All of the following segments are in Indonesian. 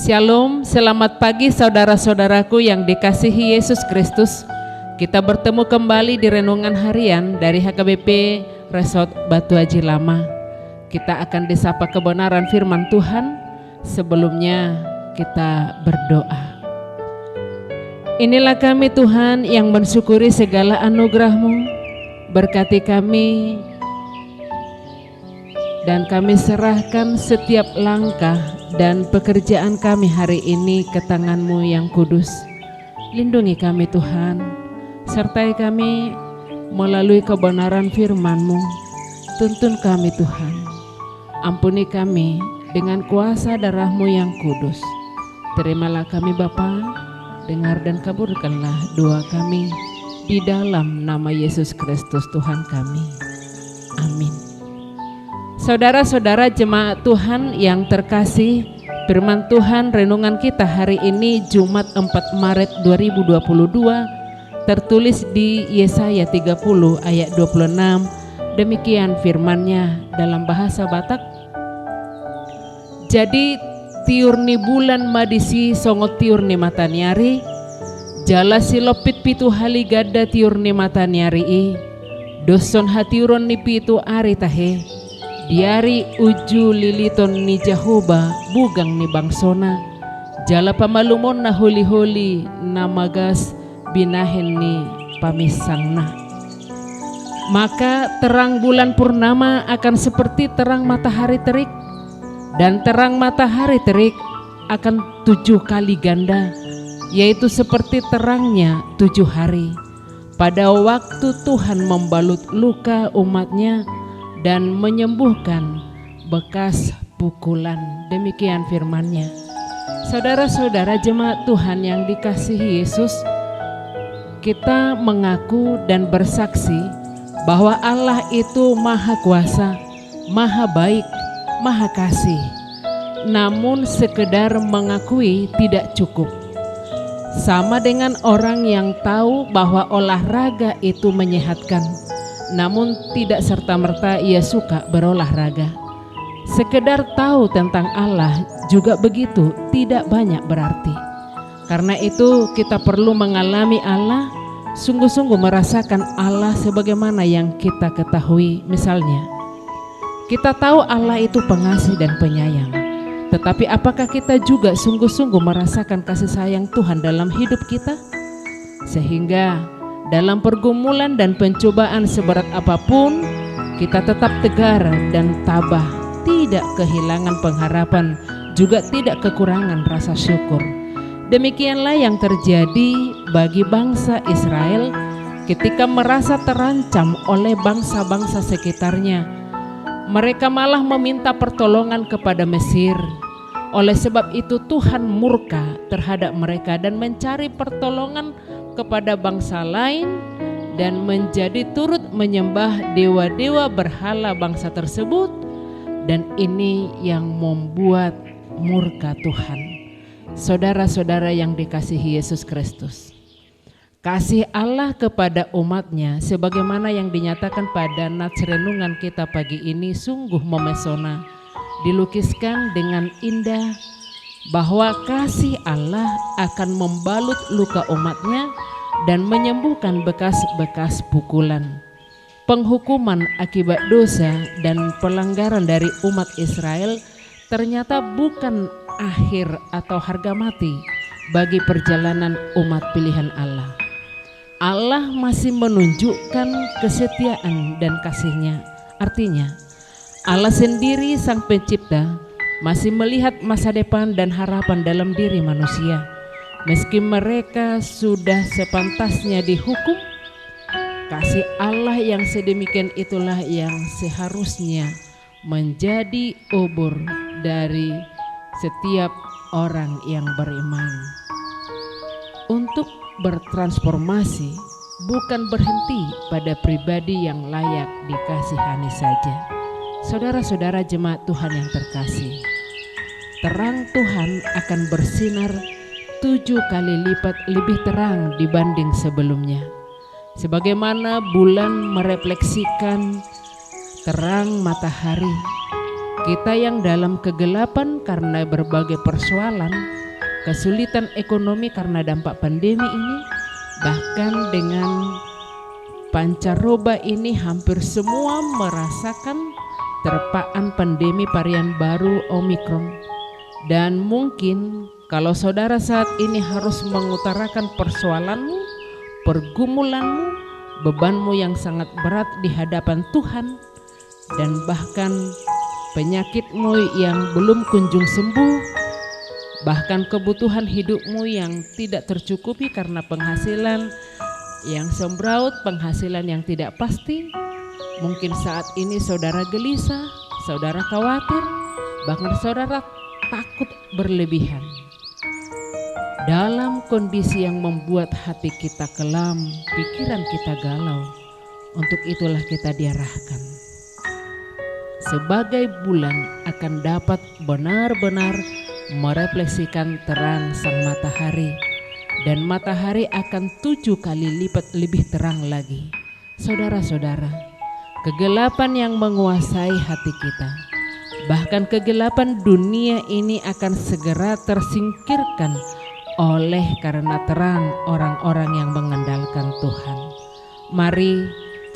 Shalom, selamat pagi saudara-saudaraku yang dikasihi Yesus Kristus. Kita bertemu kembali di renungan harian dari HKBP Resort Batu Haji Lama. Kita akan disapa kebenaran firman Tuhan. Sebelumnya kita berdoa. Inilah kami Tuhan yang mensyukuri segala anugerah-Mu. Berkati kami dan kami serahkan setiap langkah dan pekerjaan kami hari ini ke tangan-Mu yang kudus. Lindungi kami Tuhan, sertai kami melalui kebenaran firman-Mu. Tuntun kami Tuhan, ampuni kami dengan kuasa darah-Mu yang kudus. Terimalah kami Bapa, dengar dan kabulkanlah doa kami di dalam nama Yesus Kristus Tuhan kami. Amin. Saudara-saudara jemaat Tuhan yang terkasih, firman Tuhan renungan kita hari ini Jumat 4 Maret 2022 tertulis di Yesaya 30 ayat 26. Demikian firman-Nya dalam bahasa Batak. Jadi tiurni bulan madisi songot tiurni mataniari, jala silopit pitu hali gada tiurni mataniari, doson hatiuron ni pitu ari tahe, diari uju liliton ni Jahoba bugang ni bangsona, jala pamalumon na holi-holi na magas binahen ni pamisangna. Maka terang bulan purnama akan seperti terang matahari terik, dan terang matahari terik akan 7 kali ganda, yaitu seperti terangnya 7 hari. Pada waktu Tuhan membalut luka umat-Nya dan menyembuhkan bekas pukulan. Demikian firman-Nya. Saudara-saudara jemaat Tuhan yang dikasihi Yesus, kita mengaku dan bersaksi bahwa Allah itu Maha Kuasa, Maha Baik, Maha Kasih. Namun sekedar mengakui tidak cukup. Sama dengan orang yang tahu bahwa olahraga itu menyehatkan, namun tidak serta-merta ia suka berolahraga. Sekedar tahu tentang Allah juga begitu tidak banyak berarti. Karena itu kita perlu mengalami Allah, sungguh-sungguh merasakan Allah sebagaimana yang kita ketahui. Misalnya, kita tahu Allah itu pengasih dan penyayang, tetapi apakah kita juga sungguh-sungguh merasakan kasih sayang Tuhan dalam hidup kita? Sehingga dalam pergumulan dan pencobaan seberat apapun, kita tetap tegar dan tabah, tidak kehilangan pengharapan, juga tidak kekurangan rasa syukur. Demikianlah yang terjadi bagi bangsa Israel ketika merasa terancam oleh bangsa-bangsa sekitarnya. Mereka malah meminta pertolongan kepada Mesir. Oleh sebab itu Tuhan murka terhadap mereka dan mencari pertolongan kepada bangsa lain dan menjadi turut menyembah dewa-dewa berhala bangsa tersebut, dan ini yang membuat murka Tuhan. Saudara-saudara yang dikasihi Yesus Kristus, kasih Allah kepada umat-Nya sebagaimana yang dinyatakan pada nats renungan kita pagi ini sungguh memesona, dilukiskan dengan indah bahwa kasih Allah akan membalut luka umat-Nya dan menyembuhkan bekas-bekas pukulan. Penghukuman akibat dosa dan pelanggaran dari umat Israel ternyata bukan akhir atau harga mati bagi perjalanan umat pilihan Allah. Allah masih menunjukkan kesetiaan dan kasih-Nya. Artinya, Allah sendiri Sang Pencipta masih melihat masa depan dan harapan dalam diri manusia. Meski mereka sudah sepantasnya dihukum, kasih Allah yang sedemikian itulah yang seharusnya menjadi obor dari setiap orang yang beriman. Untuk bertransformasi bukan berhenti pada pribadi yang layak dikasihani saja. Saudara-saudara jemaat Tuhan yang terkasih, terang Tuhan akan bersinar 7 kali lipat lebih terang dibanding sebelumnya. Sebagaimana bulan merefleksikan terang matahari, Kita yang dalam kegelapan karena berbagai persoalan, kesulitan ekonomi karena dampak pandemi ini, bahkan dengan pancaroba ini hampir semua merasakan terpaan pandemi varian baru Omikron. Dan mungkin kalau saudara saat ini harus mengutarakan persoalanmu, pergumulanmu, bebanmu yang sangat berat di hadapan Tuhan, dan bahkan penyakitmu yang belum kunjung sembuh, bahkan kebutuhan hidupmu yang tidak tercukupi karena penghasilan yang sembraut, penghasilan yang tidak pasti. Mungkin saat ini saudara gelisah, saudara khawatir, bahkan saudara takut berlebihan. Dalam kondisi yang membuat hati kita kelam, pikiran kita galau, untuk itulah kita diarahkan sebagai bulan akan dapat benar-benar merefleksikan terang sang matahari, dan matahari akan 7 kali lipat lebih terang lagi. Saudara-saudara, kegelapan yang menguasai hati kita, bahkan kegelapan dunia ini akan segera tersingkirkan oleh karena terang orang-orang yang mengandalkan Tuhan. Mari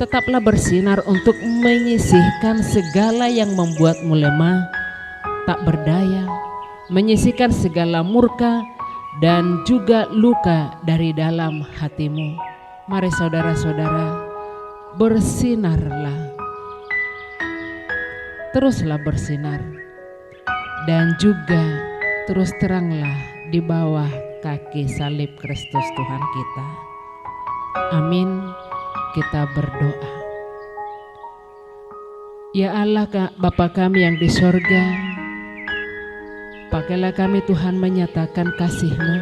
tetaplah bersinar untuk menyisihkan segala yang membuatmu lemah, tak berdaya, menyisihkan segala murka dan juga luka dari dalam hatimu. Mari saudara-saudara, bersinarlah, teruslah bersinar, dan juga terus teranglah di bawah kaki salib Kristus Tuhan kita. Amin. Kita berdoa. Ya Allah, Bapa kami yang di sorga, pakailah kami Tuhan menyatakan kasih-Mu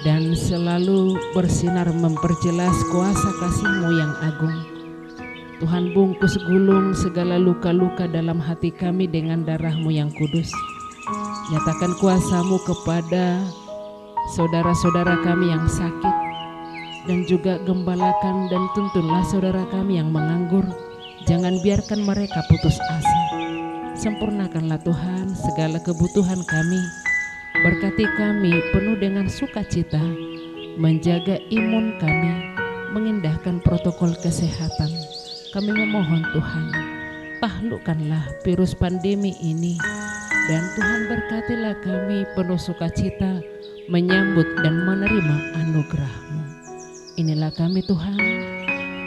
dan selalu bersinar memperjelas kuasa kasih-Mu yang agung. Tuhan, bungkus gulung segala luka-luka dalam hati kami dengan darah-Mu yang kudus. Nyatakan kuasa-Mu kepada saudara-saudara kami yang sakit, dan juga gembalakan dan tuntunlah saudara kami yang menganggur. Jangan biarkan mereka putus asa. Sempurnakanlah Tuhan segala kebutuhan kami. Berkati kami penuh dengan sukacita, menjaga imun kami, mengindahkan protokol kesehatan. Kami memohon Tuhan, taklukkanlah virus pandemi ini, dan Tuhan berkatilah kami penuh sukacita menyambut dan menerima anugerah-Mu. Inilah kami Tuhan,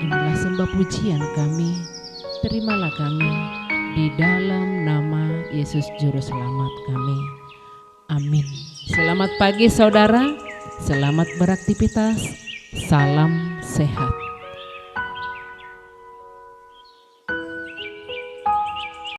inilah sembah pujian kami. Terimalah kami di dalam nama Yesus Juru Selamat kami. Amin. Selamat pagi saudara, selamat beraktivitas, salam sehat.